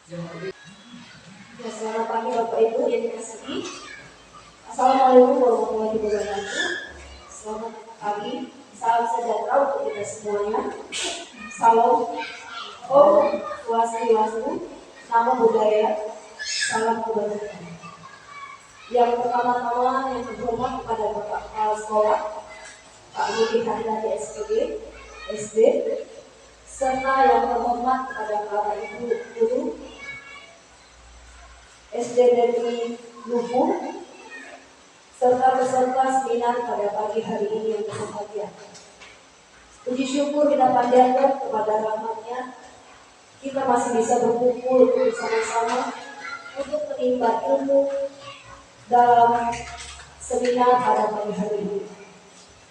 Ya, selamat pagi Bapak Ibu yang dikasihi. Assalamualaikum warahmatullahi wabarakatuh. Selamat pagi, salam sejahtera untuk kita semuanya. Salam Om Swastiastu, Namo Buddhaya, salam kebajikan. Yang pertama-tama yang terhormat kepada Bapak Kepala Sekolah, Pak Budi Haryadi SPD, SD, serta yang terhormat kepada Bapak Ibu Guru SD Negeri Lubu, serta peserta seminar pada pagi hari ini yang berbahagia. Puji syukur kita panjatkan kepada rahmat-Nya, kita masih bisa berkumpul bersama-sama untuk menimba ilmu dalam seminar pada pagi hari ini.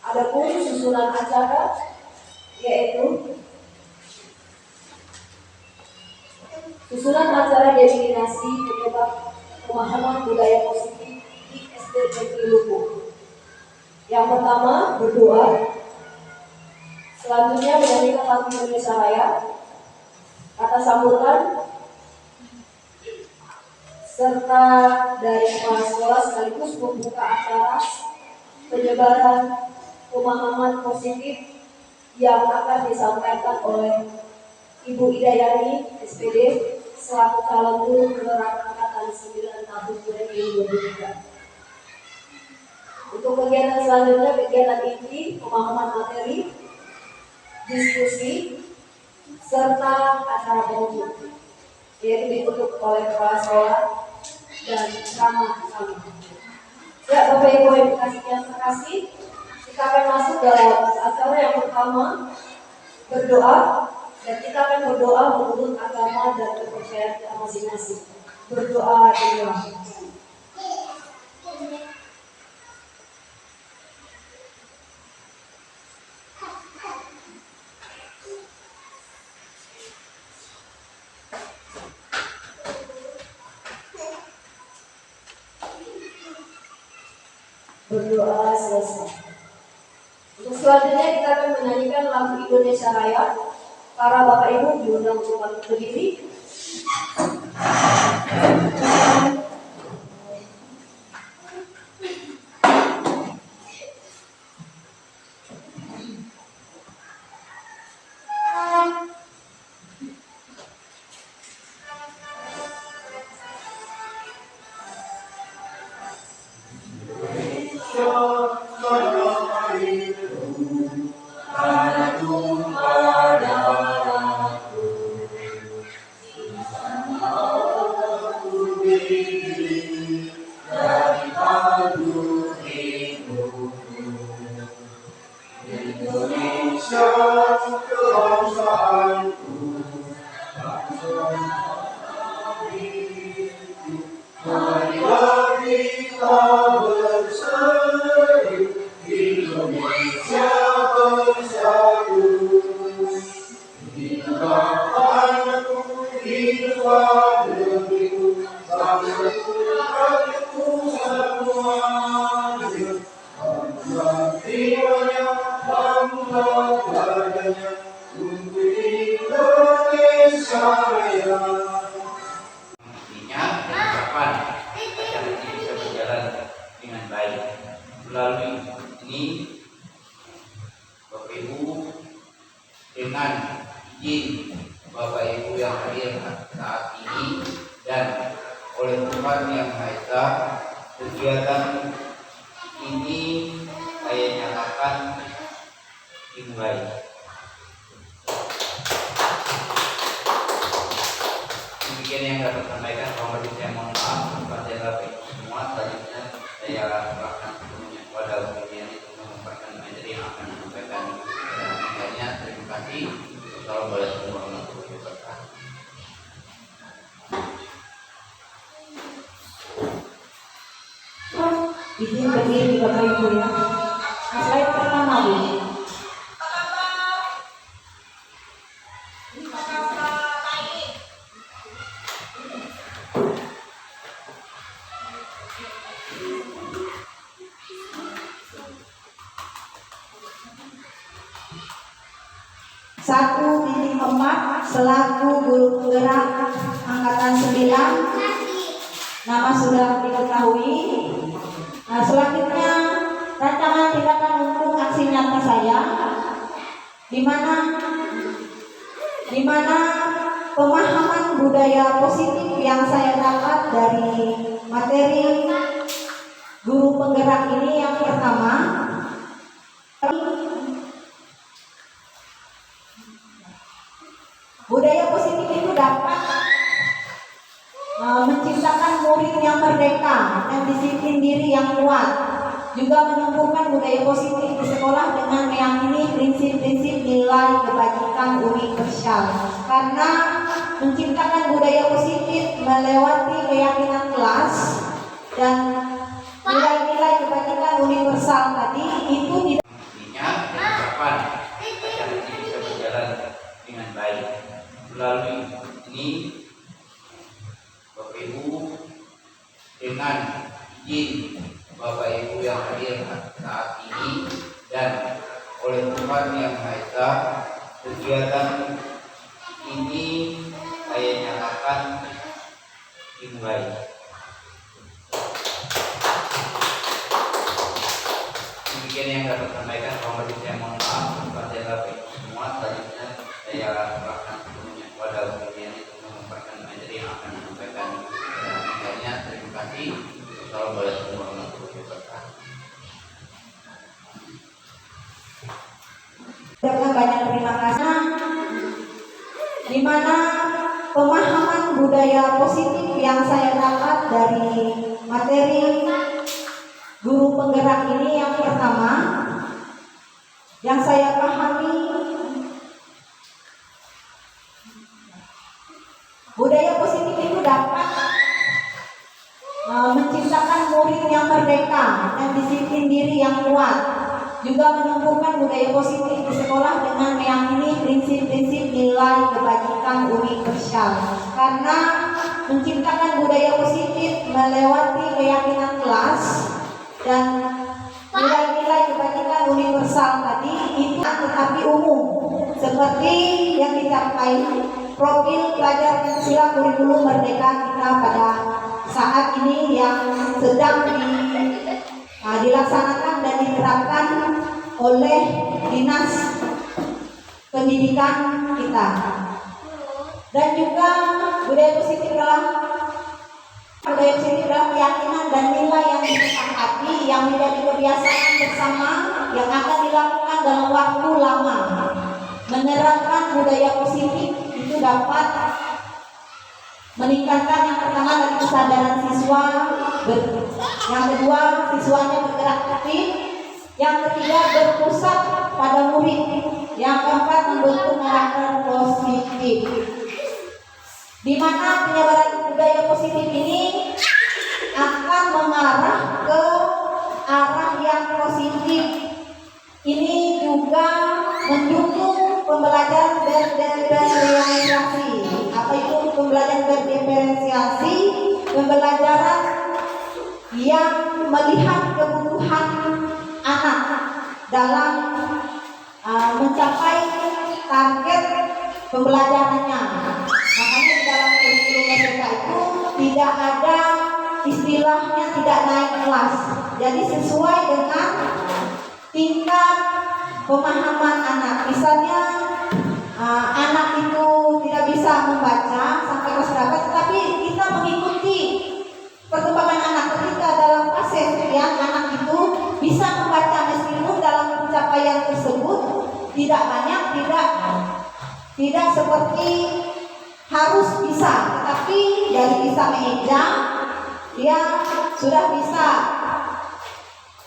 Adapun susunan acara yaitu susunan acara denominasi penyebab pemahaman budaya positif di SD Negeri Lubu. Yang pertama berdoa, selanjutnya menyanyikan lagu Indonesia Raya, kata sambutan, serta dari kepala sekolah sekaligus membuka acara penyebaran pemahaman positif yang akan disampaikan oleh Ibu Idayani SPD selaku calon guru penerang angkatan 9 tahun 2023. Untuk kegiatan selanjutnya, kegiatan inti pemahaman materi, diskusi, serta acara penutup, yaitu ditutup oleh kepala sekolah dan ramah-ramah. Ya, Bapak Ibu yang terkasih, kita akan masuk dalam acara yang pertama, berdoa, dan kita akan berdoa menurut agama dan kepercayaan kita masing-masing. Berdoa dimulai. Berdoa selesai. Untuk selanjutnya kita akan menyanyikan lagu Indonesia Raya. Para Bapak Ibu diundang untuk berdiri. Melalui ini, Bapak Ibu, dengan izin Bapak Ibu yang hadir saat ini dan oleh Tuhan Yang Maha Esa, kegiatan ini saya nyatakan dimulai. Demikian yang dapat sampaikan. Saya mohon maaf kepada Bapak Ibu semua. Selanjutnya saya serahkan sepenuhnya kepada Bapak Ibu untuk menyampaikan materi yang akan disampaikan. Terima kasih. Assalamualaikum warahmatullahi wabarakatuh. Izin berdiri Bapak Ibu ya. Slide pertama Bu. Muhammad selaku guru penggerak angkatan 9. Nama sudah diketahui. Nah, selanjutnya rancangan tindakan untuk aksi nyata saya, di mana pemahaman budaya positif yang saya dapat dari materi guru penggerak ini yang pertama, budaya positif itu dapat menciptakan murid yang merdeka dan disiplin diri yang kuat, juga menumbuhkan budaya positif di sekolah dengan meyakini prinsip-prinsip nilai kebajikan universal. Karena menciptakan budaya positif melewati keyakinan kelas dan nilai-nilai kebajikan universal tadi itu tidak dan kapan acara ini bisa berjalan dengan baik. Melalui ini Bapak Ibu, dengan izin Bapak Ibu yang hadir saat ini dan oleh Tuhan Yang Maha Esa, kegiatan ini saya nyatakan dimulai. Demikian yang dapat sampaikan. Saya mohon maaf kepada Bapak Ibu semua. Selanjutnya saya serahkan sepenuhnya kepada Bu Dian untuk menyampaikan materi yang akan disampaikan. Terima kasih. Assalamualaikum warahmatullahi wabarakatuh. dengan banyak terima kasih, di mana pemahaman budaya positif yang saya dapat dari materi guru penggerak ini yang pertama, yang saya pahami, budaya positif itu dapat menciptakan murid yang merdeka dan disiplin diri yang kuat, juga menumbuhkan budaya positif di sekolah dengan meyakini prinsip-prinsip nilai kebajikan universal. Karena menciptakan budaya positif melewati keyakinan kelas dan nilai-nilai kebajikan universal tadi itu tetapi umum, seperti yang dicapai profil pelajar Pancasila kurikulum merdeka kita pada saat ini yang sedang dilaksanakan dan diterapkan oleh Dinas Pendidikan kita. Dan juga budaya positif adalah keyakinan dan nilai yang disepakati yang menjadi kebiasaan bersama yang akan dilakukan dalam waktu lama. Menerapkan budaya positif itu dapat meningkatkan yang pertama dari kesadaran siswa, yang kedua siswanya bergerak aktif, yang ketiga berpusat pada murid, yang keempat membentuk karakter positif. Di mana penyebaran budaya positif ini akan mengarah ke arah yang positif. Ini juga mendukung pembelajaran berdiferensiasi. Apa itu pembelajaran berdiferensiasi? Pembelajaran yang melihat kebutuhan anak dalam mencapai target pembelajarannya. Makanya di dalam kurikulum merdeka itu tidak ada istilahnya tidak naik kelas. Jadi sesuai dengan tingkat pemahaman anak. Misalnya anak itu tidak bisa membaca sampai kelas berapa, tetapi kita mengikuti perkembangan anak ketika dalam fase yang anak itu bisa membaca meskipun dalam pencapaian tersebut tidak banyak, tidak seperti harus bisa, tetapi dari bisa mengeja dia sudah bisa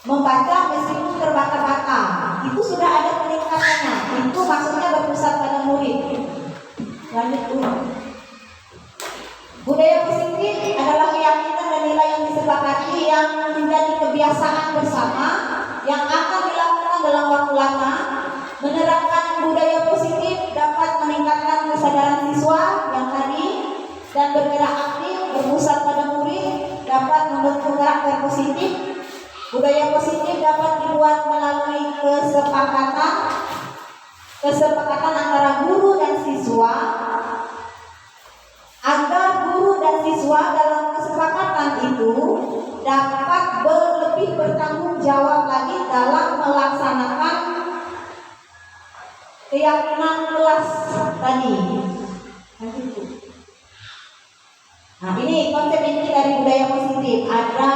membaca meskipun terbata-bata, itu sudah ada peningkatannya. Itu maksudnya berpusat pada murid. Lanjut dulu. Budaya positif adalah keyakinan dan nilai yang disepakati yang menjadi kebiasaan bersama yang akan dilakukan dalam waktu lama. Menerapkan budaya positif dapat meningkatkan kesadaran siswa yang tadi dan bergerak aktif, berpusat pada murid, dapat membentuk karakter positif. Budaya positif dapat dibuat melalui kesepakatan kesepakatan antara guru dan siswa agar guru dan siswa dalam kesepakatan itu dapat lebih bertanggung jawab lagi dalam melaksanakan keyakinan kelas tadi. Nah, ini konsep inti dari budaya positif. Ada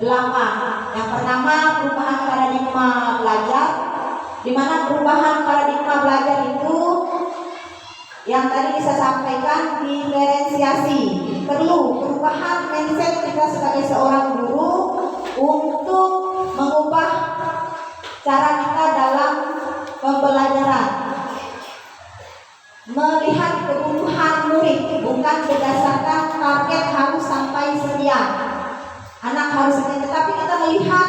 8. Yang pertama, perubahan paradigma belajar, di mana perubahan paradigma belajar itu yang tadi bisa sampaikan diferensiasi. Perlu perubahan mindset kita sebagai seorang guru untuk mengubah cara kita dalam pembelajaran, melihat kebutuhan murid, bukan berdasarkan target harus sampai sekian, anak harus sekian, tetapi kita melihat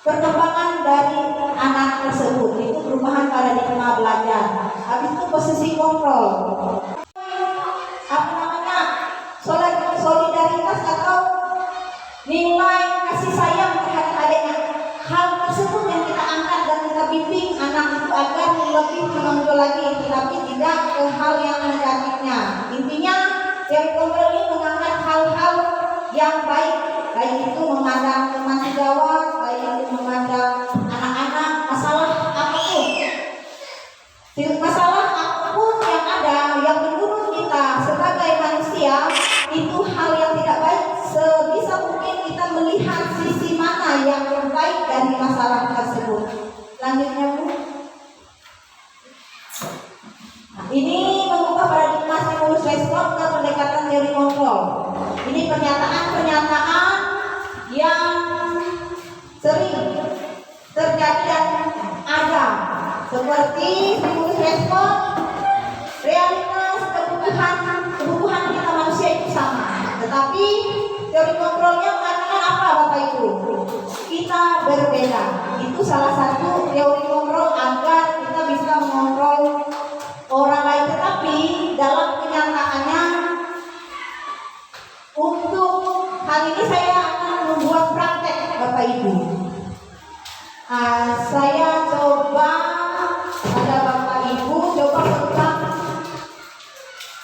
perkembangan dari anak tersebut. Itu perubahan paradigma belajar. Habis itu posisi kontrol, solidaritas atau nilai kasih sayang terhadap adiknya. Hal tersebut yang kita angkat dan kita bimbing anak itu agar lebih menonjol lagi, tetapi tidak ke hal yang negatifnya. Intinya teori kontrol ini mengangkat hal-hal yang baik itu memandang teman sejawat, baik itu memandang anak-anak, masalah apapun yang ada yang menurut kita sebagai manusia itu hal yang tidak baik. Sebisa mungkin kita melihat sisi mana yang terbaik dari masalah tersebut. Lanjutnya, Bu. Nah, ini mengubah paradigma stimulus respon ke pendekatan teori kontrol. Ini pernyataan-pernyataan yang sering terjadi dan ada, seperti stimulus respon, realitas kebutuhan kita manusia itu sama, tetapi teori kontrolnya mengatakan apa, Bapak Ibu? Kita berbeda. Itu salah satu teori kontrol agar kita bisa mengontrol orang lain. Tetapi dalam kenyataannya, untuk hal ini saya akan membuat praktek, Bapak Ibu. Saya coba pada Bapak Ibu, coba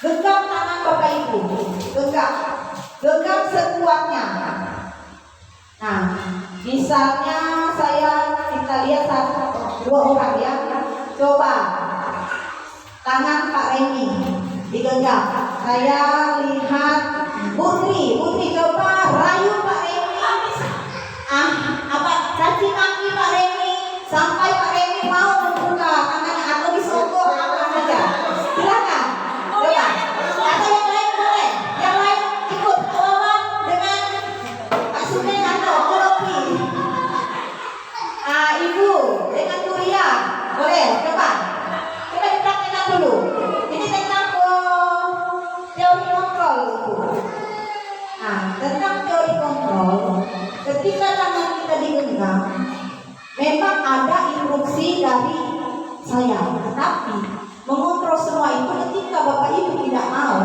genggam tangan Bapak Ibu, genggam sekuatnya. Nah, misalnya kita lihat 1, 2 orang ya. Coba tangan Pak Reni digenggam. Saya lihat Putri coba rayu Pak Reni. Caci kaki Pak Reni sampai Pak Reni mau membuka tangannya atau disogok apa saja. Silakan. Coba. Atau yang lain boleh. Yang lain ikut lawan dengan Pak Sumen atau Ropi. Ibu dengan Kuria. Boleh. Coba. Kita dipraktikkan dulu. Ini tentang teori kontrol. Tentang teori kontrol, ketika tangan kita digenggam, memang ada instruksi dari saya, tetapi mengontrol semua itu ketika Bapak Ibu tidak mau,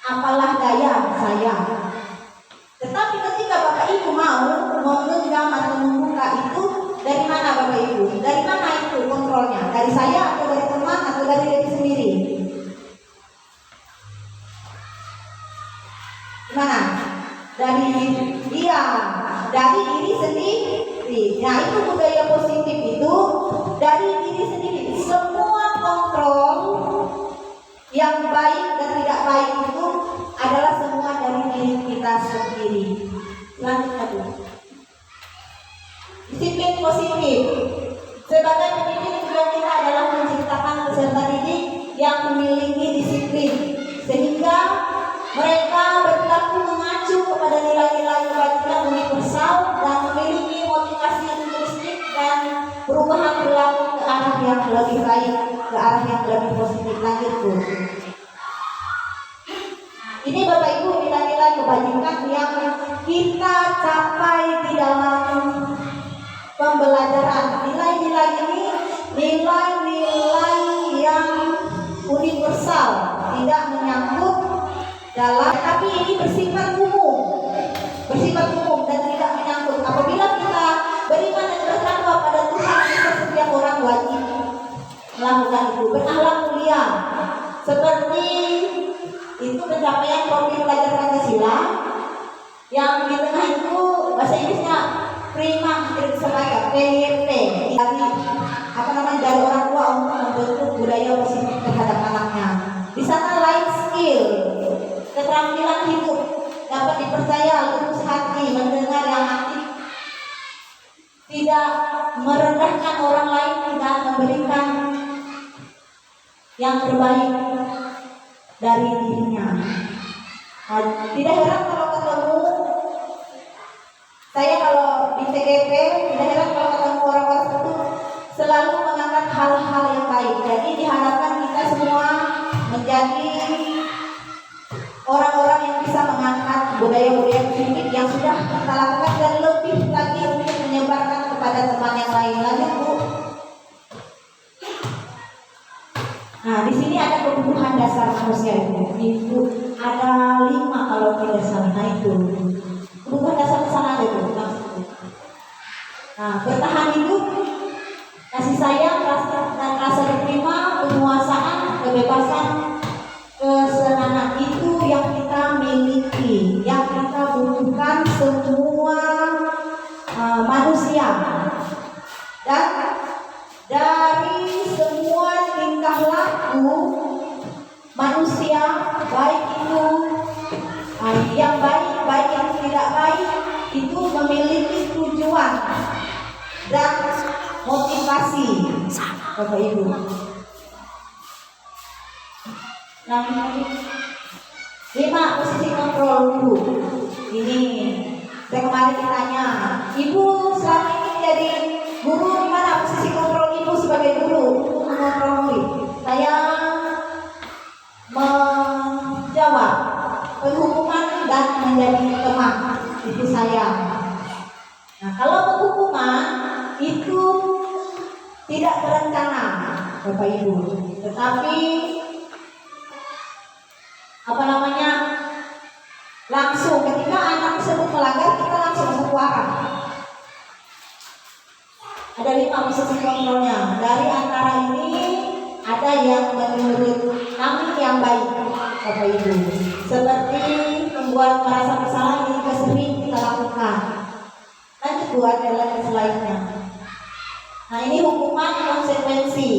apalah daya saya. Tetapi ketika Bapak Ibu mau menggenggam atau membuka itu, dari mana Bapak Ibu? Dari mana itu kontrolnya? Dari saya atau dari teman atau dari diri sendiri? Gimana? Dari diri sendiri. Nah, itu budaya positif itu dari diri sendiri. Semua kontrol yang baik dan tidak baik itu adalah semua dari diri kita sendiri. Lanjut dulu. Disiplin positif. Sebagai pendidik, tujuan kita adalah menciptakan peserta didik yang memiliki disiplin, sehingga mereka berlaku mengacu kepada nilai-nilai kebajikan universal dan memiliki motivasi intrinsik dan perubahan perilaku ke arah yang lebih baik, ke arah yang lebih positif. Lanjut, Bu. Ini Bapak Ibu nilai-nilai kebajikan yang kita capai di dalam pembelajaran. Nilai-nilai ini nilai-nilai yang universal, tidak menyangkut dalam, tapi ini bersifat umum dan tidak menyangkut. Apabila kita beriman dan bertakwa berakhlak mulia. Seperti itu pencapaian profil pelajar Pancasila yang di tengah itu bahasa Inggrisnya prima sebagai PYP dari orang tua untuk membentuk budaya positif terhadap anaknya. Di sana life skill, keterampilan hidup, dapat dipercaya, lurus hati, mendengar yang aktif, tidak merendahkan orang lain, tidak memberikan yang terbaik dari dirinya. Tidak heran kalau ketemu saya kalau di TGP, tidak heran kalau ketemu orang-orang itu selalu mengangkat hal-hal yang baik. Jadi diharapkan kita semua menjadi orang-orang yang bisa mengangkat budaya-budaya positif yang sudah kita lakukan dan lebih lagi untuk menyebarkan kepada teman yang lain. Lanjut Bu. Nah, di sini ada kebutuhan dasar manusia itu ada 5 kalau tidak salah. Nah itu kebutuhan dasar sana ada itu. Nah, bertahan hidup, kasih sayang, rasa diterima, penguasaan, kebebasan, kesenangan itu yang kita miliki, yang kita butuhkan semua manusia. Dan dari semua tingkah laku manusia, baik itu yang baik yang tidak baik, itu memiliki tujuan dan motivasi, Bapak Ibu. Nah, 5 posisi kontrol dulu. Ini saya kemarin ditanya, Ibu selama ini jadi guru, gimana posisi kontrol Ibu sebagai guru untuk mengontrol murid? Saya menjawab, penghukuman dan menjadi teman, itu saya. Nah, kalau penghukuman itu tidak berencana, Bapak Ibu, tetapi langsung ketika anak tersebut melanggar, kita langsung satu arah. Ada 5 posisi kontrolnya. Dari antara ini ada yang menurut kami yang baik, Bapak Ibu, seperti membuat merasa bersalah, ini juga sering kita lakukan. Lanjut Bu, ada lagi selainnya. Nah, ini hukuman konsekuensi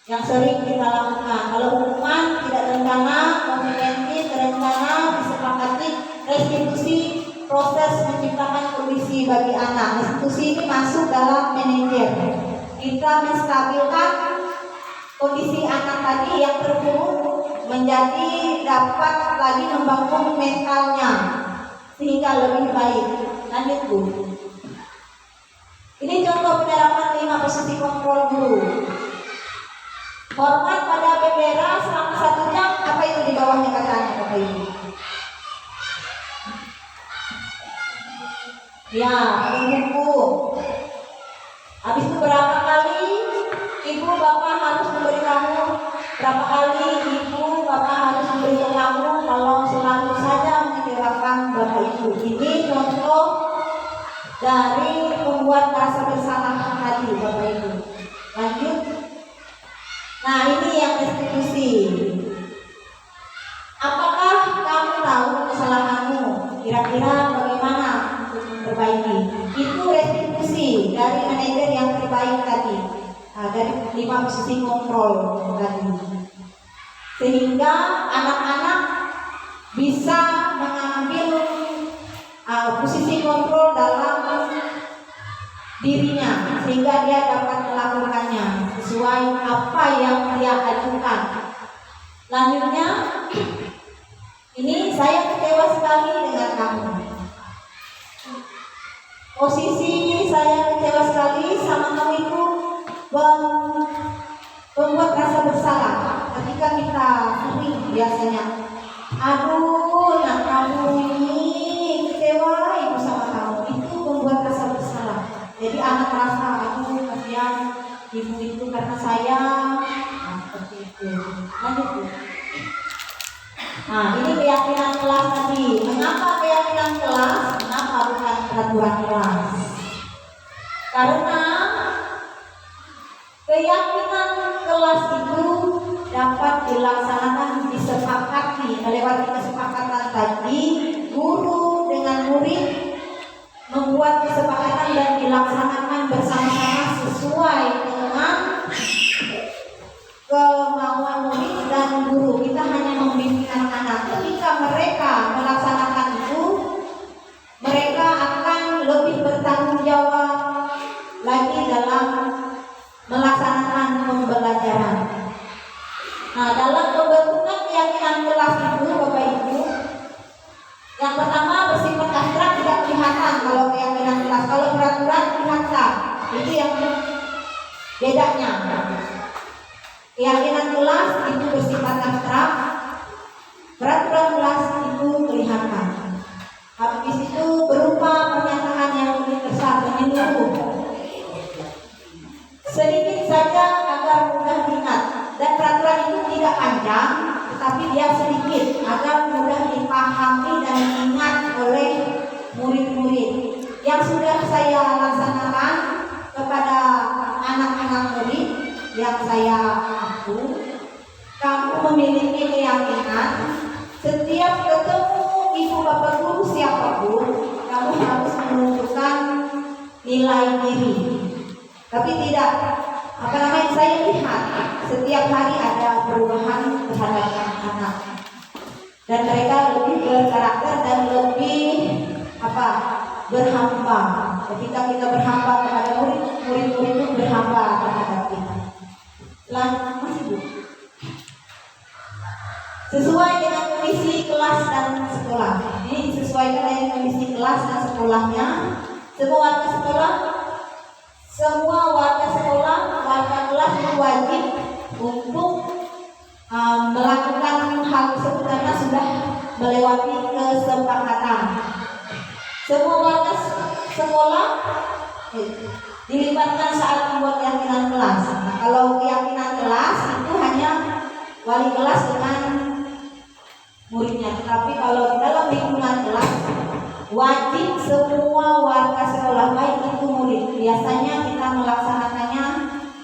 yang sering kita lakukan. Kalau hukuman tidak terencana, konsekuensi terencana, disepakati, restitusi, proses menciptakan kondisi bagi anak. Restitusi ini masuk dalam manajer. Kita menstabilkan kondisi anak tadi yang terpuruk menjadi dapat lagi membangun mentalnya sehingga lebih baik. Lanjut Bu. Ini contoh penerapan 5 posisi kontrol guru. Hormat pada bendera selama 1 jam. Apa itu di bawahnya katanya Bapak Ibu? Ya, menghukum. Habis itu berapa kali Ibu Bapak harus memberi kamu? Berapa kali Ibu Bapak harus memberi kamu kalau selalu saja mengecewakan Bapak Ibu? Ini contoh dari membuat rasa bersalah tadi Bapak Ibu. Lanjut. Nah, ini yang restitusi. Apakah kamu tahu kesalahanmu? Kira-kira bagaimana untuk memperbaiki? Itu restitusi dari manajer yang terbaik tadi. Nah, dari 5 posisi kontrol tadi. Sehingga anak-anak bisa mengambil posisi kontrol dalam dirinya, sehingga dia dapat melakukannya sesuai apa yang dia ajukan. Lanjutnya, ini saya kecewa sekali dengan kamu. Posisi saya kecewa sekali sama kamu itu membuat rasa bersalah. Ketika kita sering biasanya, aduh, nah kamu ini kecewa ibu sama kamu, itu membuat rasa bersalah. Jadi anak merasa, aduh kasihan ibu itu karena saya, nah seperti itu. Lanjut Bu. Nah, ini keyakinan kelas tadi. Mengapa keyakinan kelas? Kenapa bukan peraturan kelas? Karena keyakinan kelas dilaksanakan, disepakati, melewati kesepakatan tadi, guru dengan murid membuat kesepakatan dan dilaksanakan bersama-sama sesuai dengan kemauan murid dan guru. Kita hanya membimbing anak-anak. Ketika mereka melaksanakan itu, mereka akan lebih bertanggung jawab lagi dalam melaksanakan pembelajaran. Nah, dalam pembentukan keyakinan kelas itu, Bapak Ibu, yang pertama bersifat abstrak, tidak kelihatan kalau keyakinan kelas. Kalau peraturan kelihatan, itu yang bedanya. Keyakinan kelas itu bersifat abstrak, peraturan kelas itu kelihatan. Habis itu berupa pernyataan yang universal, menyeluruh. Sedikit saja agar mudah diingat, dan peraturan itu tidak panjang, tetapi dia sedikit agar mudah dipahami dan diingat oleh murid-murid. Yang sudah saya laksanakan kepada anak-anak murid yang saya aku, kamu memiliki keyakinan setiap ketemu ibu bapak guru siapapun, kamu harus menunjukkan nilai diri. Tapi tidak, saya lihat setiap hari ada perubahan terhadap anak-anak, dan mereka lebih berkarakter dan lebih berhamba. Ketika kita berhamba kepada murid-murid itu berhamba terhadap kita. Masih Bu. Sesuai dengan kondisi kelas dan sekolah. Ini disesuaikan dengan kondisi kelas dan sekolahnya. Semua warga sekolah, warga kelas itu wajib untuk melakukan hal tersebut karena sudah melewati kesepakatan. Semua warga sekolah dilibatkan saat membuat keyakinan kelas. Nah, kalau keyakinan kelas itu hanya wali kelas dengan muridnya, tetapi kalau dalam lingkungan kelas wajib semua warga sekolah, baik itu murid. Biasanya kita melaksanakannya,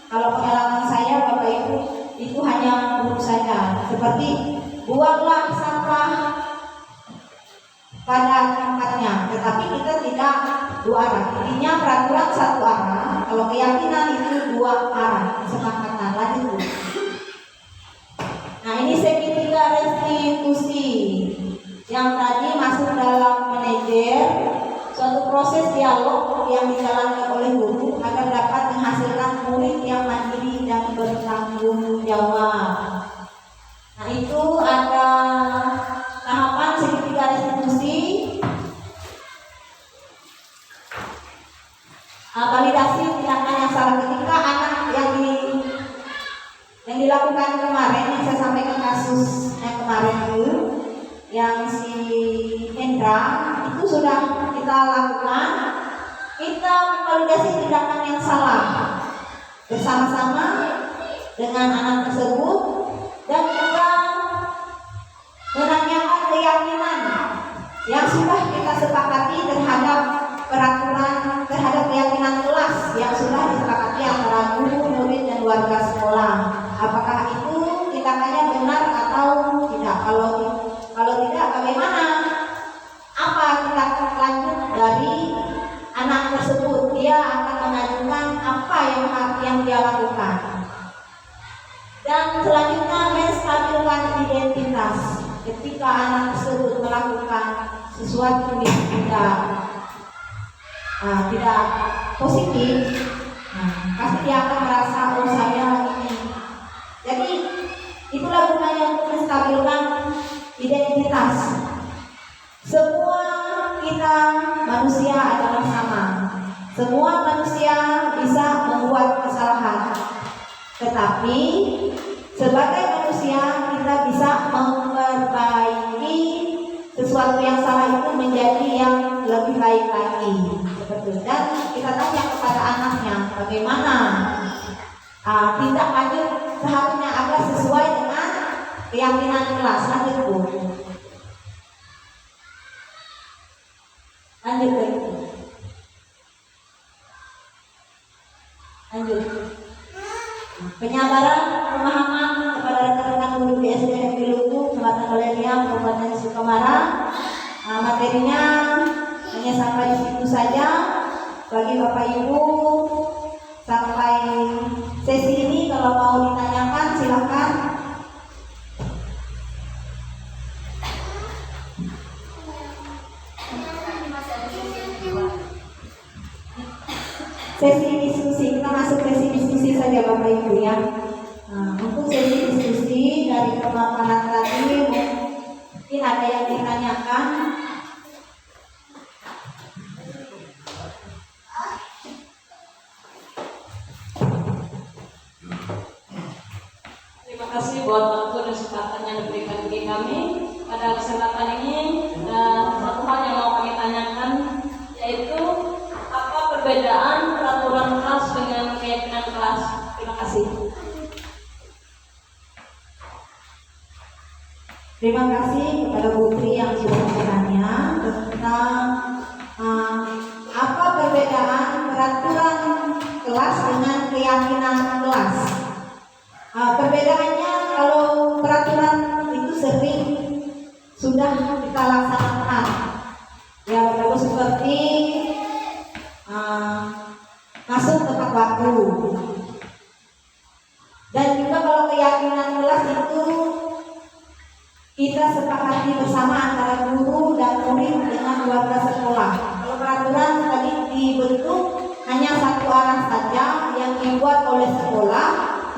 kalau pengalaman saya Bapak Ibu, itu hanya guru saja, seperti buanglah sampah pada tempatnya, tetapi kita tidak dua arah. Intinya peraturan satu arah, kalau keyakinan itu dua arah, kesepakatan. Lanjut. Nah, ini segitiga restitusi yang tadi masuk dalam manajer, suatu proses dialog yang dijalankan oleh guru agar dapat menghasilkan murid yang mandiri dan bertanggung jawab. Nah, itu ada tahapan segitiga restitusi, validasi tindakan yang salah. Ketika anak yang dilakukan kemarin, yang saya sampaikan kasus yang kemarin itu, yang si Hendra itu sudah kita lakukan, kita memvalidasi tindakan yang salah bersama-sama dengan anak tersebut, dan kita menanyakan keyakinan yang sudah kita sepakati terhadap peraturan, terhadap keyakinan kelas yang sudah disepakati antara guru, murid, dan warga sekolah. Apakah itu tindakannya benar atau tidak? Kalau tidak, bagaimana? Apa tindakan lanjut dari anak tersebut? Dia akan mengajukan apa yang dia lakukan. Dan selanjutnya menstabilkan identitas. Ketika anak tersebut melakukan sesuatu yang tidak positif, pasti dia akan merasa saya ini. Jadi itulah gunanya untuk menstabilkan identitas. Semua kita manusia adalah sama. Semua manusia bisa membuat kesalahan. Tetapi sebagai manusia kita bisa memperbaiki sesuatu yang salah itu menjadi yang lebih baik lagi. Seperti itu. Dan kita tanya kepada anaknya bagaimana tindak lanjut seharusnya agar sesuai dengan keyakinan kelas. Lanjut Bu. Lanjut. Penyabaran, pemahaman kepada rekan-rekan guru di SDN Lugu, Kecamatan Baleriang, Kabupaten Sukamara. Materinya hanya sampai di situ saja. Bagi Bapak Ibu, sampai sesi ini kalau mau ditanyakan silakan. Sesi diskusi, kita masuk sesi diskusi saja Bapak Ibu ya. Untuk sesi diskusi dari pemaparan tadi mungkin ada yang ditanyakan. Terima kasih buat waktu dan kesempatan yang diberikan bagi kami. Pada kesempatan ini satu hal yang mau kami tanyakan, yaitu apa perbedaan peraturan kelas dengan keyakinan kelas. Terima kasih. Terima kasih kepada Putri yang sudah bertanya tentang apa perbedaan peraturan kelas dengan keyakinan kelas. Perbedaannya kalau peraturan itu sering sudah kita laksanakan, ya Bapak seperti masuk tepat waktu. Dan juga kalau keyakinan kelas itu kita sepakati bersama antara guru dan murid dengan warga sekolah. Kalau peraturan tadi dibentuk hanya satu arah saja yang dibuat oleh sekolah,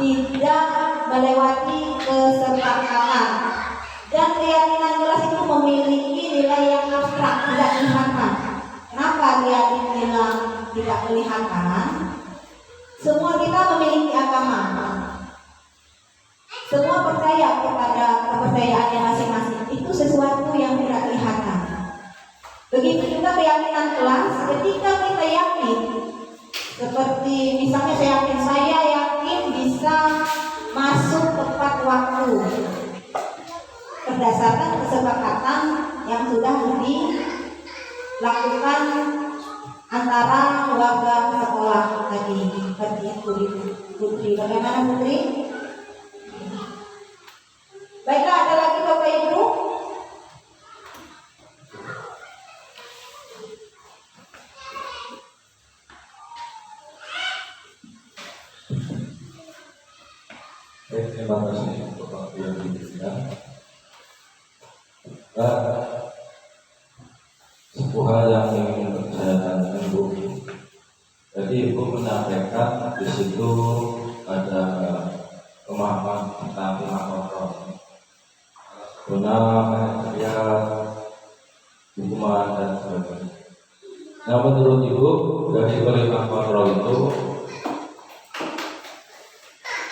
tidak melewati kesepakatan. Dan keyakinan kelas itu memiliki nilai yang abstrak, tidak kelihatan. Kenapa dia dibilang tidak kelihatan? Semua kita memiliki agama. Semua percaya kepada kepercayaannya masing-masing. Itu sesuatu yang tidak kelihatan. Begitu juga keyakinan kelas. Ketika kita yakin, seperti misalnya saya yakin bisa masuk tepat waktu berdasarkan kesepakatan yang sudah dilakukan antara warga sekolah tadi. Seperti itu, Putri. Bagaimana Putri? Baiklah, ada lagi Bapak Ibu? Terima kasih untuk waktu yang diberikan. Sebuah hal yang ingin saya tanyakan Bu. Jadi Ibu menyampaikan di situ ada pemahaman tentang lima kontrol. Guna manajerial, hukuman dan sebagainya. Nah, menurut Ibu dari kelima kontrol itu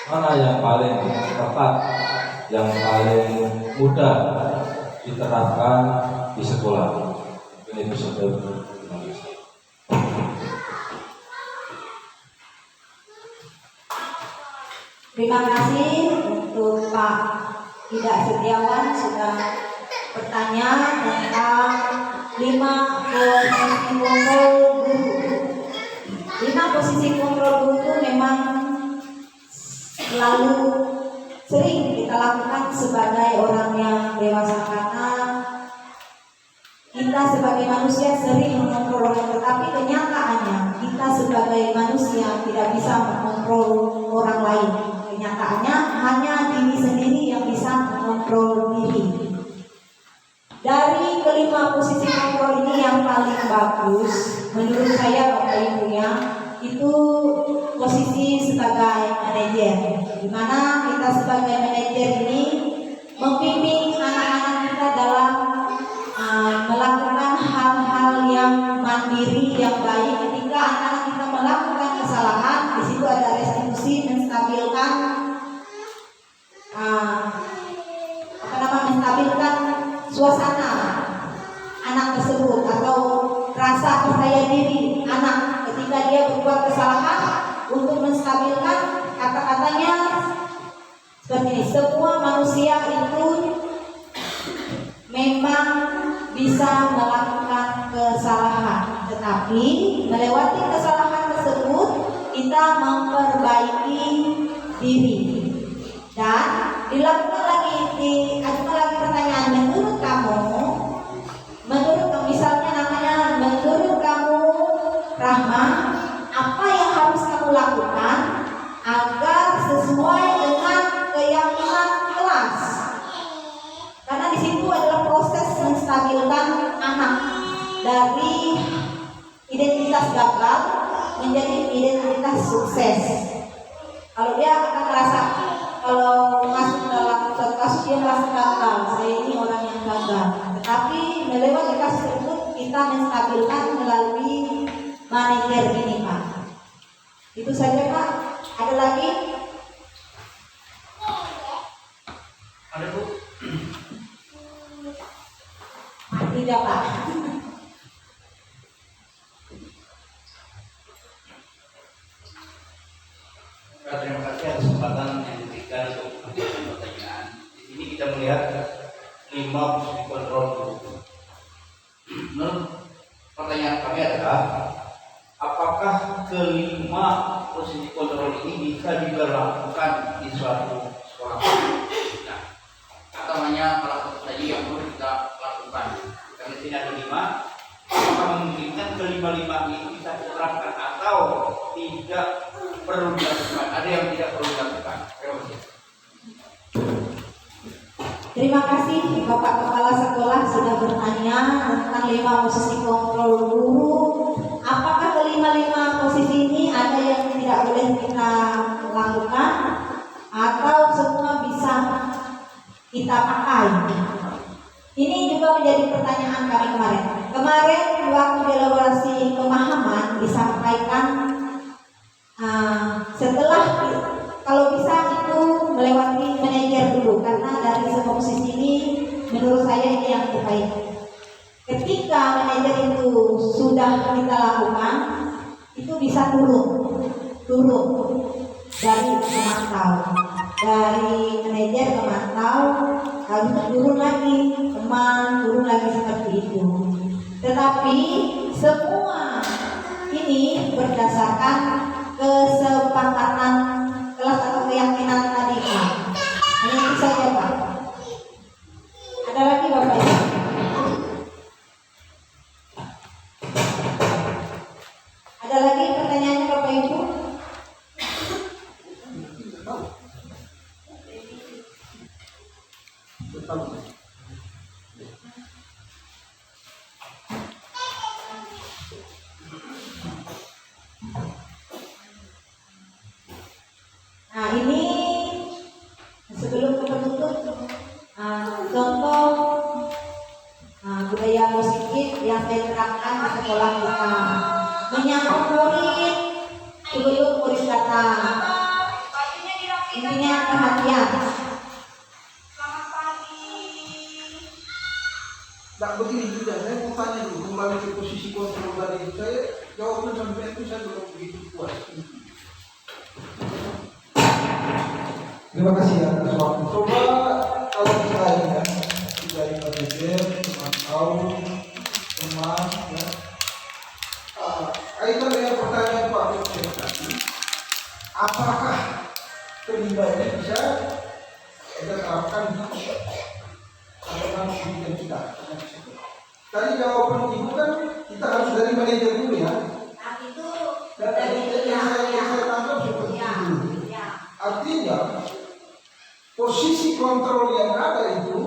mana yang paling tepat, yang paling mudah diterapkan di sekolah? Ini bisa Terima kasih untuk Pak Tidak Setiawan sudah bertanya tentang 5 posisi kontrol guru. 5 posisi kontrol guru itu memang selalu sering kita lakukan sebagai orang yang dewasa, karena kita sebagai manusia sering mengontrol orang, tetapi kenyataannya kita sebagai manusia tidak bisa mengontrol orang lain. Kenyataannya hanya diri sendiri yang bisa mengontrol diri. Dari kelima posisi kontrol ini yang paling bagus menurut saya Bapak Ibu ya, itu posisi sebagai manajer, di mana kita sebagai manajer ini membimbing anak-anak kita dalam melakukan hal-hal yang mandiri yang baik. Ketika anak-anak kita melakukan kesalahan, di situ ada restitusi, menstabilkan menstabilkan suasana anak tersebut atau rasa percaya diri anak ketika dia berbuat kesalahan, untuk menstabilkan kata-katanya seperti ini. Semua manusia itu memang bisa melakukan kesalahan, tetapi melewati kesalahan tersebut kita memperbaiki diri. Dan dilakukan lagi, diajukan lagi pertanyaan, menurut kamu misalnya namanya, menurut kamu Rahma, apa yang harus kamu lakukan agar sesuai dengan keyakinan kelas? Karena di situ adalah proses menstabilkan anak dari identitas gagal menjadi identitas sukses. Kalau dia akan merasa, kalau masuk dalam suatu kasus dia merasa gagal, saya ini orang yang gagal. Tetapi melewati kasus tersebut kita menstabilkan melalui manajer ini, Pak. Itu saja, Pak. Ada lagi? Ada, Bu? Tidak, Pak. Terima kasih atas kesempatan yang diberikan untuk menjawab pertanyaan. Di sini kita melihat 5 posisi kontrol. Menurut pertanyaan kami adalah, apakah kelima posisi kontrol ini bisa diberlakukan di suatu sekolah? Nah, atau hanya salah satu saja yang perlu kita lakukan? Karena di sini ada 5. Apakah memungkinkan kelima-lima ini bisa diterapkan atau tidak perlu dilakukan? Ada yang tidak perlu dilakukan. Terima kasih. Terima kasih Bapak Kepala Sekolah sudah bertanya tentang 5 posisi kontrol guru. Apakah kelima-lima posisi ini ada yang tidak boleh kita lakukan atau semua bisa kita pakai? Ini juga menjadi pertanyaan kami kemarin. Kemarin waktu elaborasi pemahaman disampaikan setelah kalau bisa itu melewati manajer dulu, karena dari semua posisi ini menurut saya ini yang terbaik. Ketika manajer itu sudah kita lakukan, itu bisa turun dari pemantau, dari manajer ke mantau, lalu turun lagi teman, turun lagi seperti itu. Tetapi semua ini berdasarkan kesepakatan kelas atau keyakinan tadi, Pak. Hanya itu saja, Pak. Ada lagi, Bapak Ibu? Ada lagi pertanyaannya, Bapak Ibu? Nah, ini sebelum ke penutup, contoh budaya positif yang saya terapkan di sekolah kita. Menyambut murid sebelum murid datang. Intinya perhatian. Nah, begini juga, saya mau tanya dulu kembali ke posisi kontrol tadi. Saya jawaban sampai itu saya belum begitu puas. Terima kasih ya atas waktu. Coba kalau saya dari manajer, pemantau, teman, ya. Kaitan dengan pertanyaan Pak Dosen tadi, apakah kelima ini bisa kita terapkan di dalam pendidikan kita? Tadi jawaban Ibu kan kita harus dari manajer dulu ya. Itu Dan yang saya tangkap seperti itu. Artinya posisi kontrol yang ada itu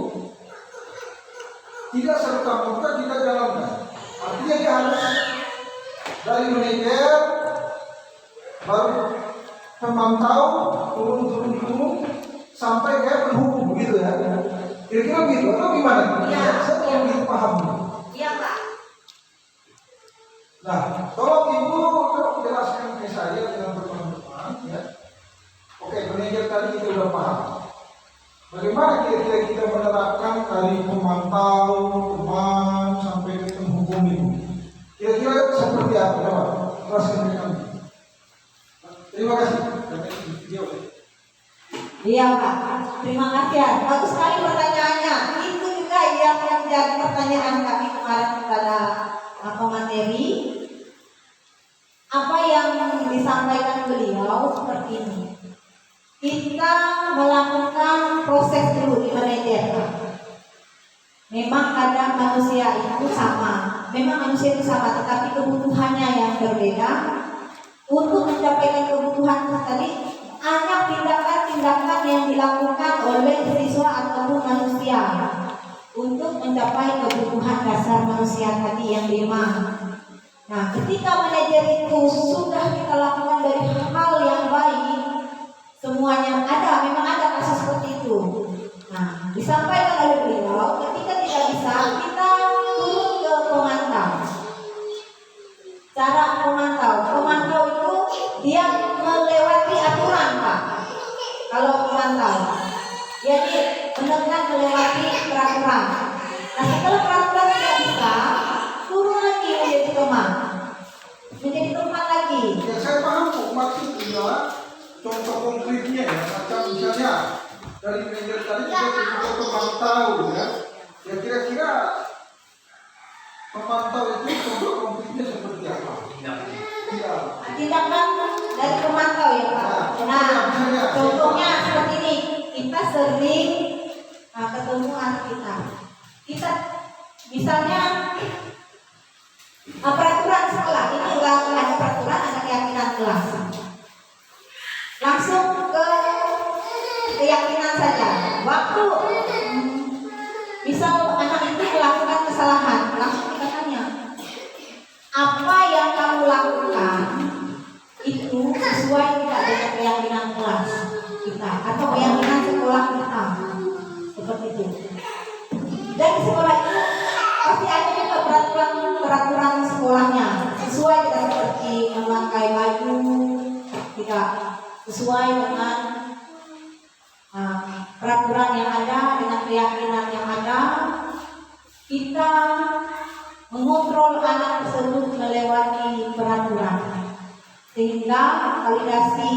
tidak serta-merta kita jalankan. Artinya dia harus dari manajer, baru pemantau, turun sampai ke penghubung, begitu ya. Kira-kira begitu atau gimana? Ya. Saya belum begitu paham. Iya, Pak. Nah, tolong Ibu jelaskan ke saya dengan teman-teman ya. Oke, manajer tadi kita sudah paham. Bagaimana kira-kira kita menerapkan dari pemantau, teman, sampai ke penghubung itu? Kira-kira seperti apa? Coba jelaskan ke kami. Terima kasih. Iya, Pak. Terima kasih ya. Bagus sekali pertanyaannya. Itu juga yang menjadi pertanyaan kami kemarin kepada pemateri. Apa yang disampaikan beliau seperti ini. kita melakukan proses dulu di manajer. Memang kadang manusia itu sama, tetapi kebutuhannya yang berbeda. Untuk mencapai kebutuhan tadi, ada tindakan-tindakan yang dilakukan oleh siswa ataupun manusia untuk mencapai kebutuhan dasar manusia tadi yang 5. Nah, ketika manajer itu sudah kita lakukan dari hal yang baik, semuanya memang ada kasus seperti itu. Nah, disampaikan oleh beliau, ketika tidak bisa, kita turun ke pemantau. Cara pemantau itu dia melewati aturan, Pak. Kalau pemantau, jadi benar-benar melewati peraturan. Nah, setelah peraturan tidak bisa, turun lagi menjadi teman lagi. Ya saya paham kok maksudnya, contoh konkretnya ya, macam misalnya dari manajer tadi kita pemantau ya. Ya kira-kira pemantau itu contoh konkretnya seperti apa? Iya. Tindakan dari pemantau ya Pak. Nah, contohnya seperti ini. Kita sering ketemu anak kita. Kita misalnya peraturan sekolah ini ada peraturan, ada keyakinan kelas. Langsung ke keyakinan saja. Waktu misal anak itu melakukan kesalahan, langsung kita tanya, apa yang kamu lakukan itu sesuai tidak dengan keyakinan kelas kita atau keyakinan sekolah kita, seperti itu. Dan di sekolah itu pasti ada juga peraturan sekolahnya, sesuai tidak seperti memakai baju tidak sesuai dengan peraturan yang ada, dengan keyakinan yang ada. Kita mengontrol anak tersebut melewati peraturan, sehingga validasi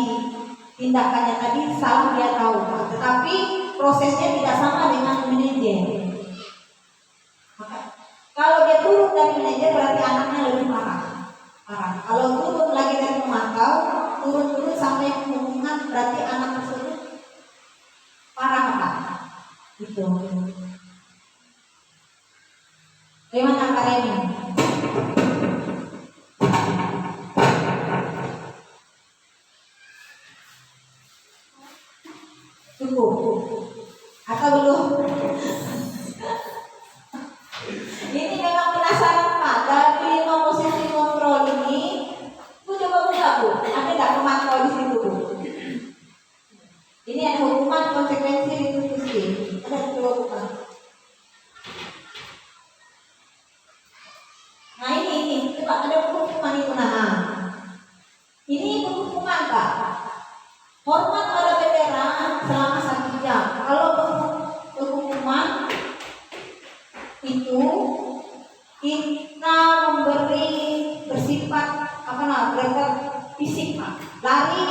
tindakannya tadi salah dia tahu, tetapi prosesnya tidak sama dengan manajer. Kalau dia turun dari manajer berarti anaknya lebih parah. Kalau turun lagi dari pemantau, turun sampai pengumuman, berarti anak tersebut parah Pak. Gitu. Gimana Pak Remy? Cukup atau belum? Ini memang penasaran Pak, dari 5 posisi kontrol ini, Bu coba buka Bu, ada nggak pemantau di situ Bu? Ini ada hukuman konsekuensi restitusi, ada coba buka. Nah ini, coba ada hukuman itu ini hukuman Pak. Hormat pada veteran selama 1 jam. Kalau hukuman itu kita memberi bersifat bersifat fisik Pak. Lari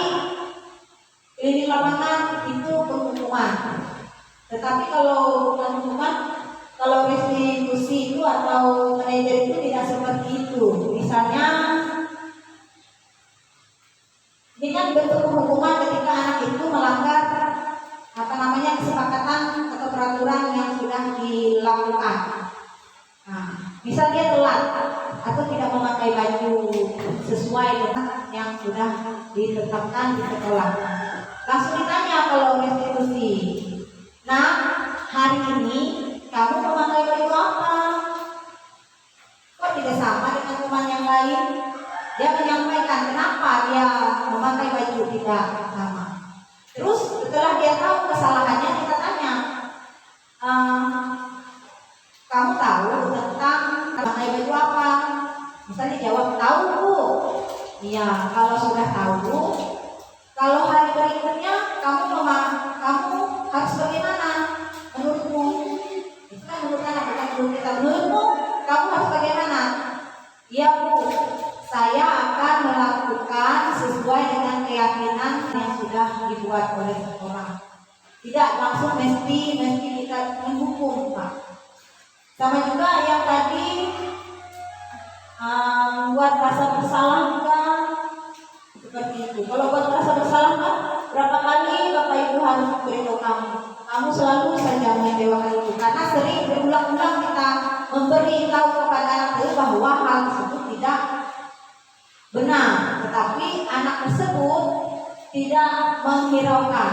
di lapangan itu hukuman. Tetapi kalau bukan hukuman, kalau restitusi itu atau manajer itu tidak seperti itu. Misalnya ini kan bentuk hukuman ketika anak itu melanggar kesepakatan atau peraturan yang sudah dilakukan. Nah, bisa dia telat atau tidak memakai baju sesuai dengan yang sudah ditetapkan di sekolah. Langsung ditanya kalau restitusi. Nah, hari ini kamu memakai baju apa? Kok tidak sama dengan teman yang lain? Dia menyampaikan kenapa dia memakai baju tidak sama. Terus setelah dia tahu kesalahannya, kita tanya, kamu tahu tentang memakai baju apa? Misalnya jawab, tahu Bu. Iya, kalau sudah tahu, kalau hari berikutnya kamu harus bagaimana? Menurutmu? Itu kan menurut anak, bukan menurut kita. Menurutmu kamu harus bagaimana? Iya Bu, saya akan melakukan sesuai dengan keyakinan yang sudah dibuat oleh sekolah. Tidak langsung mesti kita menghukum Pak. Sama juga yang tadi buat rasa bersalah juga seperti itu. Kalau buat rasa bersalah Pak, berapa kali Bapak mengecewakan ibu, karena sering berulang-ulang kita memberitahu kepada anak itu bahwa hal tersebut tidak benar, tetapi anak tersebut tidak menghiraukan.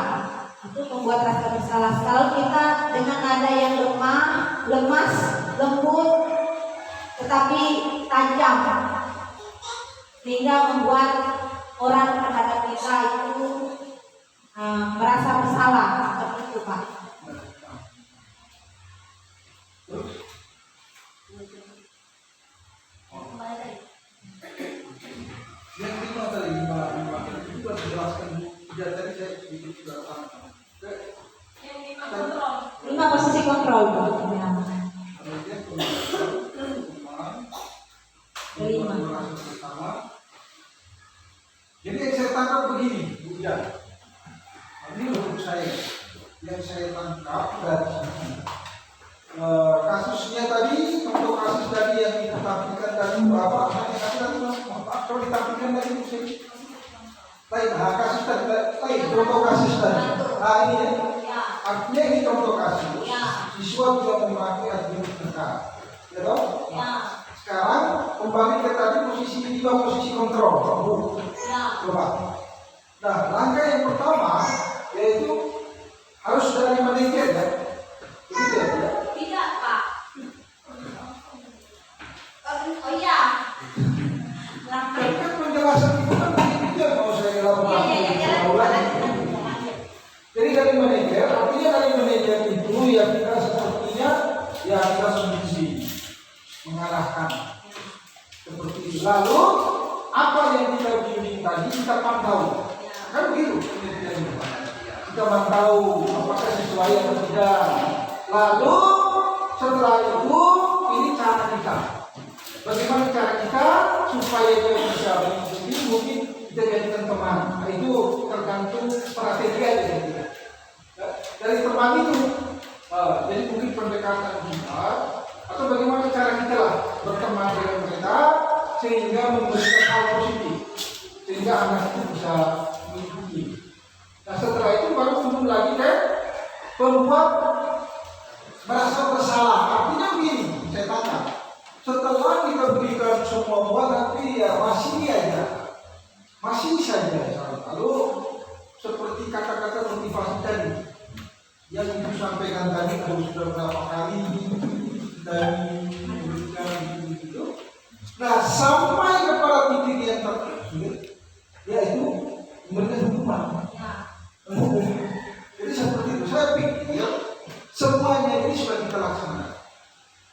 Itu membuat rasa bersalah. Kalau kita dengan nada yang lemah, lemas, lembut, tetapi tajam, sehingga membuat orang terhadap kita itu merasa bersalah, seperti itu Pak. Yang lima tadi, lima itu sudah dijelaskan. Tidak tadi saya sedikit sudah paham. Yang 5 kontrol. 5 posisi kontrol Pak. Ya. Kemudian pemahaman, Kelima. bersama. Jadi yang saya tangkap begini, Bu Jan. Ini untuk saya. Yang saya tangkap dari sini. Kasusnya tadi, contoh kasus tadi yang kita tampilkan tadi berapa? Kalau ditampilkan tadi musim. Lain, kasus tadi, lain contoh kasus tadi. Nah ini ya. Artinya ini contoh kasus. Siswa tidak memakai atribut dekat. Ya toh? Sekarang kembali ke tadi posisi kedua, posisi kontrol. Coba. Nah, langkah yang pertama yaitu harus dari manajer ya. Begitu ya? Tidak, Pak. Oh iya. Kan penjelasan itu kan begitu ya, mau saya lakukan. Jadi dari manajer, artinya dari manajer itu ya kita sepertinya ya kita solusi mengarahkan seperti itu. Lalu apa yang kita bimbing tadi kita pantau, kan begitu? Kita pantau apakah sesuai atau tidak. Lalu setelah itu ini cara kita. Bagaimana cara kita supaya dia bisa mengikuti, mungkin kita jadikan teman. Nah, itu tergantung strategi aja kita. Dari teman itu, jadi mungkin pendekatan kita atau bagaimana cara kita lah berteman dengan mereka sehingga memberikan hal positif, sehingga anak itu bisa mengikuti. Nah setelah itu baru turun lagi ke pembuat merasa bersalah. Artinya begini, saya tanya. Setelah kita berikan semua buah, tapi ya masih saja. Lalu seperti kata-kata motivasi tadi yang ibu sampaikan tadi, kalau sudah berapa kali dan memberikan itu. Nah sampai kepada titik yang terakhir, yaitu memberikan hukuman. Jadi seperti itu. Saya pikir semuanya ini sudah kita laksanakan.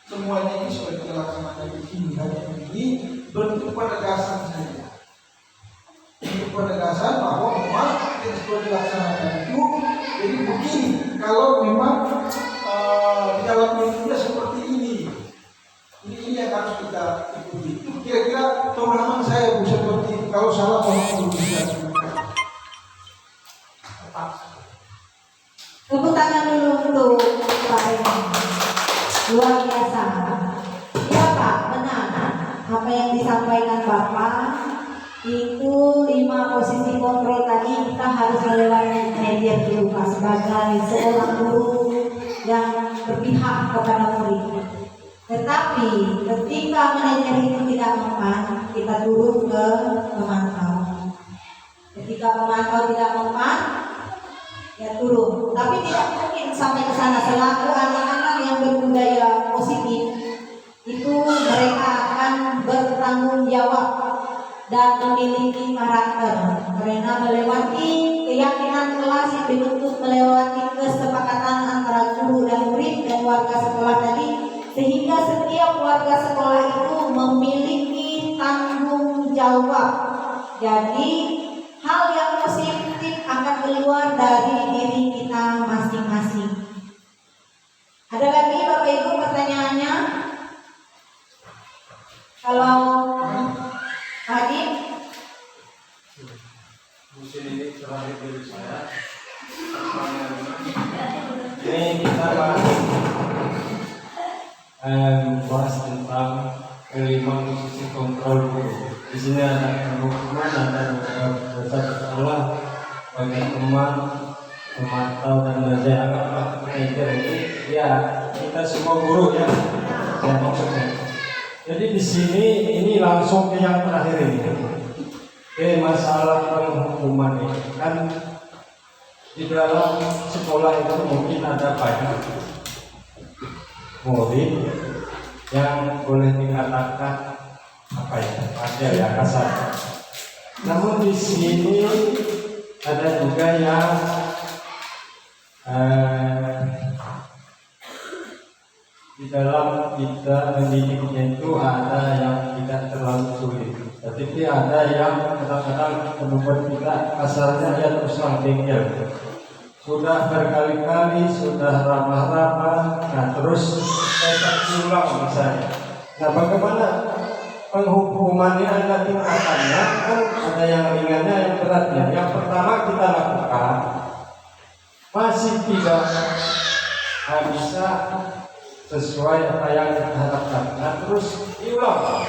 Semuanya ini sudah kita laksanakan di sini. Hanya ini bentuk penegasan saja. Bentuk penegasan bahwa memang yang sudah dilaksanakan itu. Jadi begini, kalau memang di dalam minggunya seperti ini yang harus kita ikuti. Itu kira-kira pemahaman saya Bu seperti itu. Kalau salah tolong bisa. Tepuk tangan dulu untuk Pak Reni. Luar biasa. Ya Pak, benar. Apa yang disampaikan Bapak itu 5 posisi kontrol tadi kita harus melewati manajer dulu Pak, sebagai seorang guru yang berpihak kepada murid. Tetapi ketika manajer itu tidak mempan, kita turun ke pemantau. Ketika pemantau tidak mempan, ya turun. Tapi tidak mungkin sampai ke sana. Selaku anak-anak yang berbudaya positif itu mereka akan bertanggung jawab dan memiliki karakter, karena melewati keyakinan kelas yang dibentuk melewati kesepakatan antara guru dan murid dan warga sekolah tadi, sehingga setiap warga sekolah itu memiliki tanggung jawab. Jadi hal yang positif akan keluar dari diri kita masing-masing. Ada lagi Bapak Ibu pertanyaannya? Kalau Hadir? Musim ini terakhir dari saya. Ini kita bahas tentang kelima posisi kontrol guru. Di sini ada hukuman, ada beberapa sekolah, banyak teman, memantau dan belajar anak-anak manajer ini ya kita semua guru ya saya maksudnya. Jadi di sini ini langsung ke yang terakhir ini ke masalah penghukuman ini kan di dalam sekolah itu mungkin ada banyak murid yang boleh dikatakan apa ya wajar ya kasar. Namun di sini ada juga yang di dalam kita mendidiknya itu ada yang tidak terlalu sulit, tetapi ada yang kadang-kadang membuat kita kasarnya ya terus terang bengkel. Sudah berkali-kali, sudah ramah-ramah, nah terus saya ulang misalnya. Nah bagaimana penghukumannya ada tingkatannya, kan ada yang ringannya, yang beratnya. Yang pertama kita lakukan masih tidak bisa sesuai apa yang kita harapkan. Nah terus diulang,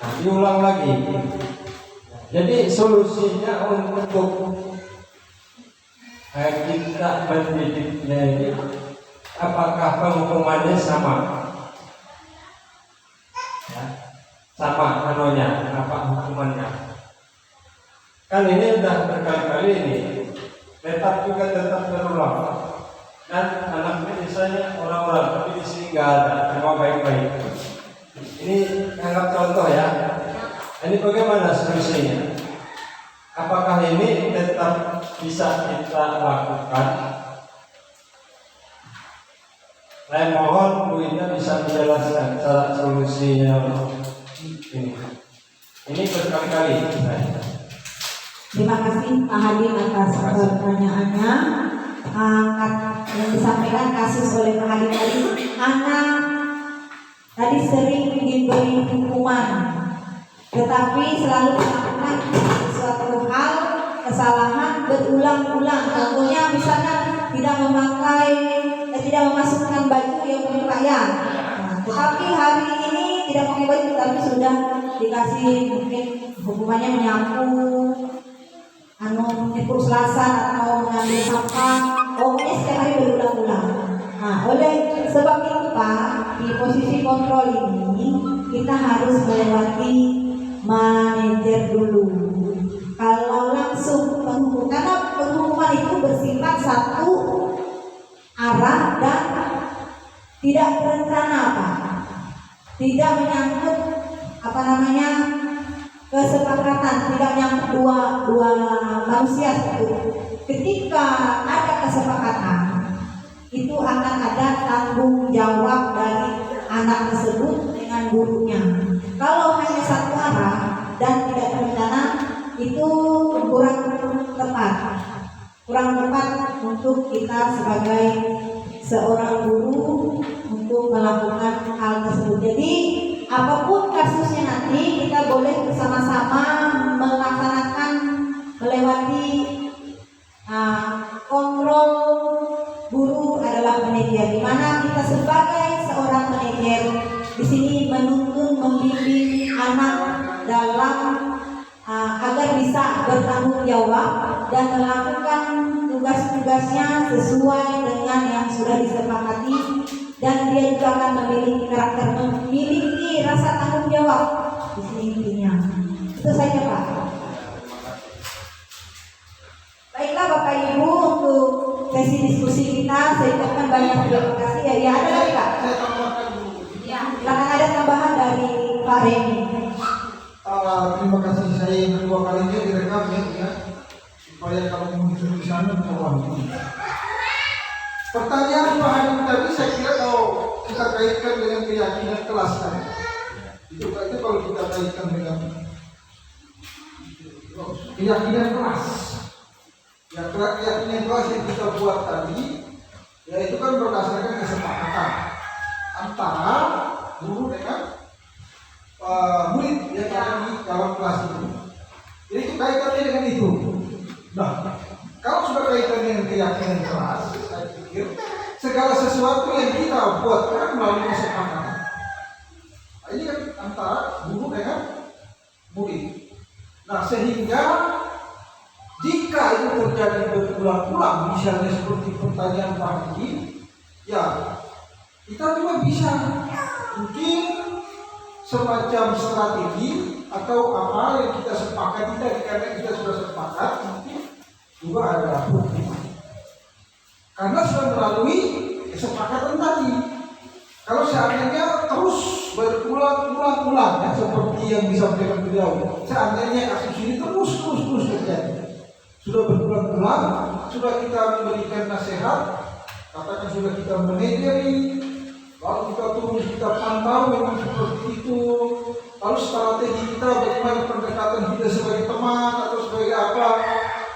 nah diulang lagi. Jadi solusinya untuk kita mendidiknya ini, apakah penghukumannya sama? Ya, sama anunya, apa hukumannya? Kan ini sudah berkali-kali ini, tetap berulang. Dan anaknya misalnya orang-orang, tapi di sini nggak ada, semua baik-baik. Ini anggap contoh ya. Ini bagaimana solusinya? Apakah ini tetap bisa kita lakukan? Saya mohon Bu Ina bisa menjelaskan cara solusinya ini. Ini berkali-kali. Terima kasih Pak Hadim atas pertanyaannya. Yang disampaikan kasus oleh Pak Hadim tadi, anak tadi sering diberi hukuman, tetapi selalu melakukan suatu hal kesalahan berulang-ulang. Contohnya misalnya tidak memasukkan baju yang berpakaian. Tetapi hari ini tidak pakai baju, tapi sudah dikasih mungkin hukumannya menyapu, menyapu selasan atau mengambil sampah. Pokoknya setiap hari berulang-ulang. Nah, oleh sebab itu Pak, di posisi kontrol ini kita harus melewati manajer dulu. Kalau langsung penghukuman, karena penghukuman itu bersifat satu arah dan tidak berencana Pak, tidak menyangkut kesepakatan, tidak menyangkut dua manusia itu. Ketika ada kesepakatan, itu akan ada tanggung jawab dari anak tersebut dengan gurunya. Kalau hanya satu arah dan tidak terencana, itu kurang tepat untuk kita sebagai seorang guru untuk melakukan hal tersebut. Jadi apapun kasusnya nanti kita boleh bersama-sama melewati kontrol guru adalah manajer, di mana kita sebagai seorang manajer di sini menuntun membimbing anak dalam agar bisa bertanggung jawab dan melakukan tugas-tugasnya sesuai dengan yang sudah disepakati, dan dia juga akan memiliki karakter, memiliki rasa tanggung jawab di sini intinya. Itu saja Pak. Baiklah Bapak Ibu, untuk sesi diskusi kita saya ucapkan banyak terima kasih. Ya, ada lagi Kak? Saya tambahkan dulu. Ya, silakan ada tambahan dari Pak Reni. Terima kasih, saya yang kedua kalinya direkam ya, supaya kalau mau disuruh di sana bisa wajib. Pertanyaan Pak Hadim tadi saya kira kalau kita kaitkan dengan keyakinan kelas kan, itu kalau kita kaitkan dengan keyakinan kelas, ya keyakinan kelas yang kita buat tadi, ya itu kan berdasarkan kesepakatan antara guru dengan murid yang ada di dalam kelas itu. Jadi itu kaitannya dengan itu. Nah, kalau sudah kaitan dengan keyakinan kelas, saya pikir segala sesuatu yang kita buat kan melalui kesepakatan. Nah, ini kan antara guru dengan murid. Nah, sehingga jika itu terjadi berulang-ulang, misalnya seperti pertanyaan tadi, ya kita juga bisa mungkin semacam strategi atau apa yang kita sepakati tadi, karena kita sudah sepakat, mungkin juga ada hukuman. Karena sudah melalui kesepakatan tadi. Kalau seandainya terus berulang-ulang ya, seperti yang disampaikan beliau, seandainya kasus ini terus terjadi, sudah berulang-ulang, sudah kita memberikan nasihat, katakan sudah kita manajeri, lalu kita terus kita pantau memang seperti itu, lalu strategi kita bagaimana pendekatan kita sebagai teman atau sebagai apa,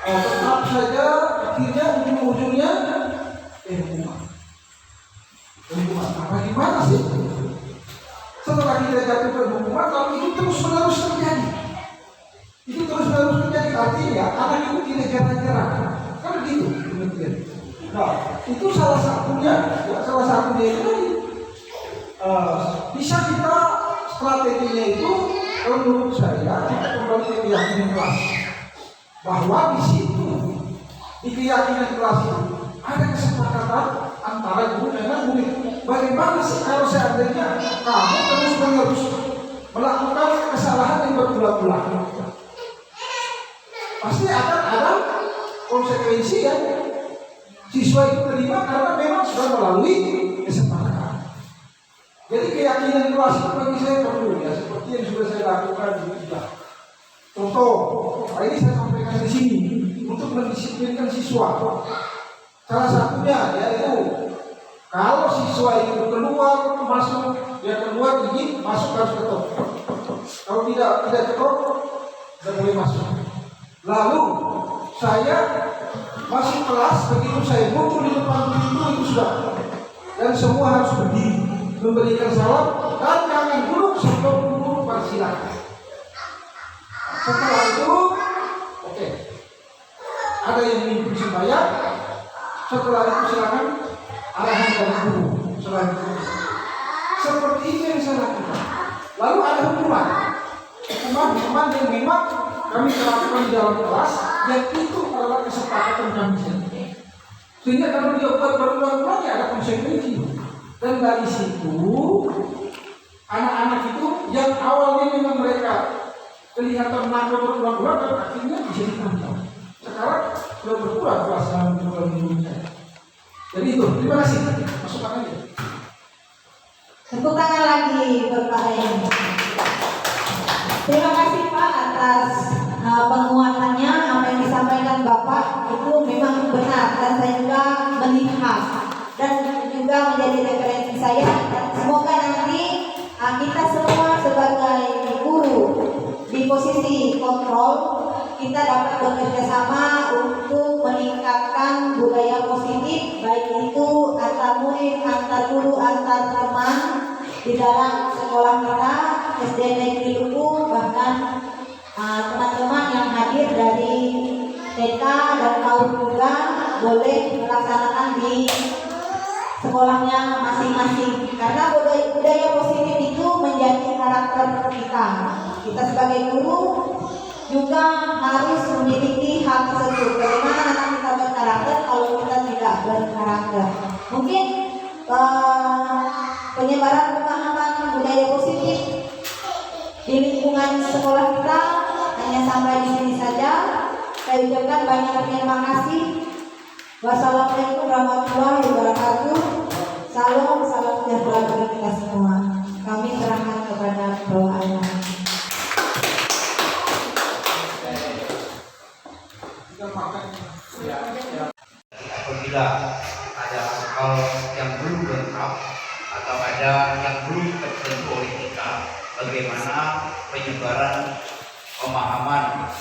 tetap saja akhirnya ujung-ujungnya hukuman. Apa gimana sih? Setelah kita jatuhkan hukuman, kalau itu terus-menerus terjadi, artinya anak itu tidak jarang-jarang, kan begitu demikian. Nah, itu salah satunya itu bisa kita strateginya itu, kalau menurut saya kita kembali ke keyakinan kelas, bahwa di situ di keyakinan kelas itu ada kesepakatan antara guru dengan murid. Bagaimana sih kalau seandainya kamu terus-menerus melakukan kesalahan yang berulang-ulang? Pasti akan ada konsekuensi ya. Siswa itu terima karena memang sudah melalui kesepakatan. Jadi keyakinan kelas itu bagi saya perlu ya, seperti yang sudah saya lakukan juga. Contoh, ini saya sampaikan di sini untuk mendisiplinkan siswa. Salah satunya yaitu kalau siswa itu keluar masuk, dia keluar izin masuk harus ketok. Kalau tidak ketok, tidak boleh masuk. Lalu saya masuk kelas, begitu saya muncul di depan pintu itu sudah, dan semua harus berdiri memberikan salam dan jangan duduk sebelum guru persilakan. Setelah itu, oke, ada yang memimpin sembahyang. Setelah itu silakan arahan dari guru. Seperti itu yang saya lakukan. Lalu ada hukuman yang memang kami terapkan di dalam kelas, yang itu adalah kesepakatan kami sendiri. Sehingga kalau dia buat berulang-ulang ya ada konsekuensi. Dan dari situ anak-anak itu yang awalnya memang mereka kelihatan nakal berulang-ulang dan akhirnya bisa ditangkap. Sekarang sudah berkurang kelas dalam bulan minggu saya. Jadi itu, terima kasih. Masukkan aja. Tepuk tangan lagi Bapak Ayam. Terima kasih Pak atas penguatannya. Apa yang disampaikan Bapak itu memang benar dan saya juga melihat dan juga menjadi referensi saya. Semoga nanti kita semua sebagai guru di posisi kontrol, kita dapat bekerja sama untuk meningkatkan budaya positif, baik itu antar murid, antar guru, antar teman di dalam sekolah kita, SD Negeri Luwu, bahkan teman-teman yang hadir dari TK dan PAUD juga boleh melaksanakan di sekolahnya masing-masing. Karena budaya positif itu menjadi karakter kita. Kita sebagai guru juga harus memiliki hal tersebut. Bagaimana anak kita berkarakter kalau kita tidak berkarakter? Mungkin penyebaran pemahaman budaya positif di lingkungan sekolah kita hanya sampai di sini saja. Saya ucapkan banyak terima kasih. Wassalamualaikum warahmatullahi wabarakatuh. Salam sejahtera bagi kita semua. Kami serahkan kepada Bapak Ayah. Apabila ada hal yang belum lengkap atau ada yang belum tertentu oleh kita, bagaimana penyebaran pemahaman